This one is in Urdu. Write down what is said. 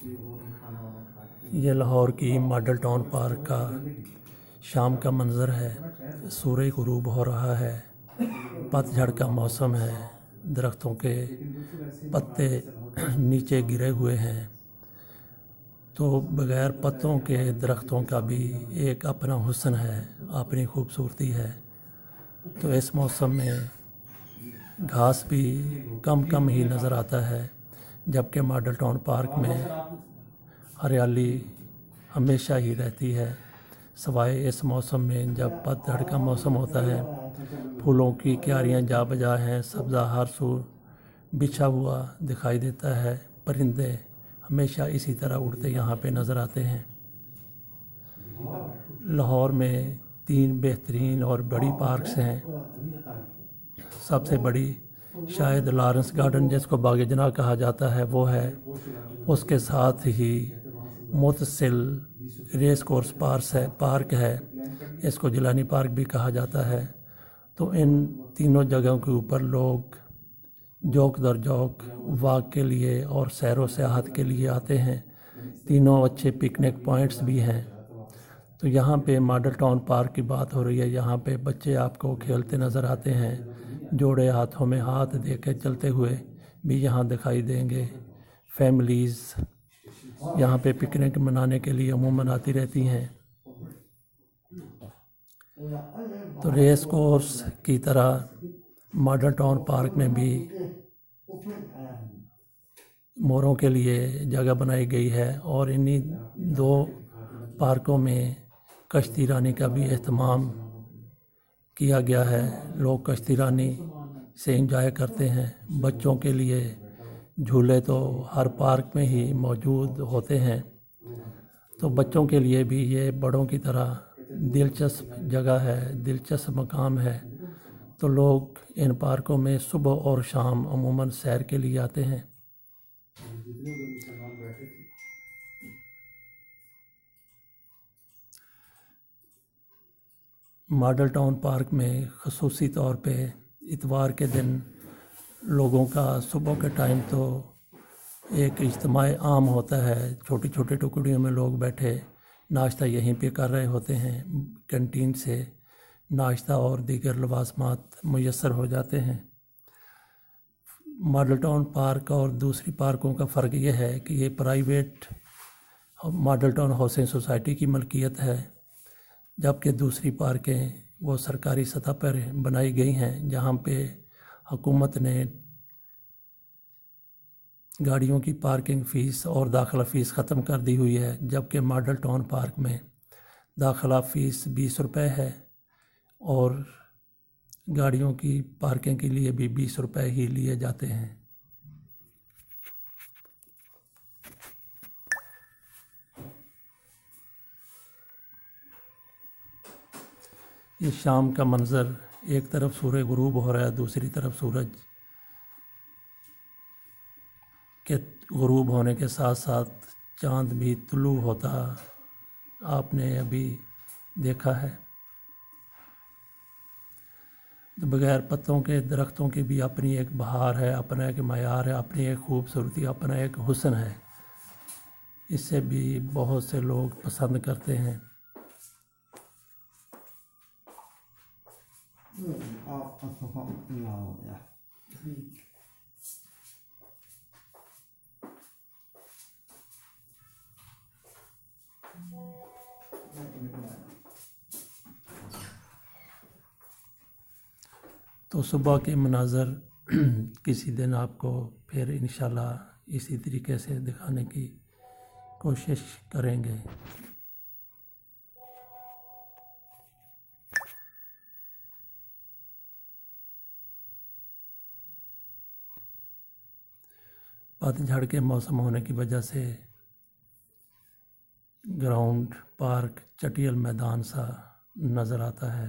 یہ لاہور کی ماڈل ٹاؤن پارک کا شام کا منظر ہے۔ سورج غروب ہو رہا ہے، پت جھڑ کا موسم ہے، درختوں کے پتے نیچے گرے ہوئے ہیں، تو بغیر پتوں کے درختوں کا بھی ایک اپنا حسن ہے، اپنی خوبصورتی ہے۔ تو اس موسم میں گھاس بھی کم ہی نظر آتا ہے، جبکہ ماڈل ٹاؤن پارک میں ہریالی ہمیشہ ہی رہتی ہے، سوائے اس موسم میں جب پت جھڑ کا موسم ہوتا ہے۔ پھولوں کی کیاریاں جا بجا ہیں، سبزہ ہر سو بچھا ہوا دکھائی دیتا ہے، پرندے ہمیشہ اسی طرح اڑتے یہاں پہ نظر آتے ہیں۔ لاہور میں 3 بہترین اور بڑی پارکس ہیں۔ سب سے بڑی شاید لارنس گارڈن، جس کو باغ جناح کہا جاتا ہے، وہ ہے۔ اس کے ساتھ ہی متصل ریس کورس پارک ہے، اس کو جیلانی پارک بھی کہا جاتا ہے۔ تو ان تینوں جگہوں کے اوپر لوگ جوک در جوک واک کے لیے اور سیر و سیاحت کے لیے آتے ہیں۔ تینوں اچھے پکنک پوائنٹس بھی ہیں۔ تو یہاں پہ ماڈل ٹاؤن پارک کی بات ہو رہی ہے، یہاں پہ بچے آپ کو کھیلتے نظر آتے ہیں، جوڑے ہاتھوں میں ہاتھ دے کے چلتے ہوئے بھی یہاں دکھائی دیں گے۔ فیملیز یہاں پہ پکنک منانے کے لیے عموماً آتی رہتی ہیں۔ تو ریس کورس کی طرح ماڈل ٹاؤن پارک میں بھی موروں کے لیے جگہ بنائی گئی ہے، اور انہی 2 پارکوں میں کشتی رانی کا بھی اہتمام کیا گیا ہے۔ لوگ کشتی رانی سے انجوائے کرتے ہیں۔ بچوں کے لیے جھولے تو ہر پارک میں ہی موجود ہوتے ہیں، تو بچوں کے لیے بھی یہ بڑوں کی طرح دلچسپ جگہ ہے، دلچسپ مقام ہے۔ تو لوگ ان پارکوں میں صبح اور شام عموماً سیر کے لیے آتے ہیں۔ ماڈل ٹاؤن پارک میں خصوصی طور پہ اتوار کے دن لوگوں کا صبح کے ٹائم تو ایک اجتماع عام ہوتا ہے۔ چھوٹی چھوٹی ٹکڑیوں میں لوگ بیٹھے ناشتہ یہیں پہ کر رہے ہوتے ہیں۔ کینٹین سے ناشتہ اور دیگر لوازمات میسر ہو جاتے ہیں۔ ماڈل ٹاؤن پارک اور دوسری پارکوں کا فرق یہ ہے کہ یہ private model town housing society کی ملکیت ہے، جبکہ دوسری پارکیں وہ سرکاری سطح پر بنائی گئی ہیں، جہاں پہ حکومت نے گاڑیوں کی پارکنگ فیس اور داخلہ فیس ختم کر دی ہوئی ہے، جبکہ ماڈل ٹاؤن پارک میں داخلہ فیس 20 روپے ہے اور گاڑیوں کی پارکنگ کے لیے بھی 20 روپے ہی لیے جاتے ہیں۔ یہ شام کا منظر، ایک طرف سورج غروب ہو رہا ہے، دوسری طرف سورج کے غروب ہونے کے ساتھ ساتھ چاند بھی طلوع ہوتا آپ نے ابھی دیکھا ہے۔ بغیر پتوں کے درختوں کی بھی اپنی ایک بہار ہے، اپنا ایک معیار ہے، اپنی ایک خوبصورتی، اپنا ایک حسن ہے۔ اس سے بھی بہت سے لوگ پسند کرتے ہیں۔ تو صبح کے مناظر کسی دن آپ کو پھر انشاءاللہ اسی طریقے سے دکھانے کی کوشش کریں گے۔ پت جھڑ کے موسم ہونے کی وجہ سے گراؤنڈ پارک چٹیل میدان سا نظر آتا ہے۔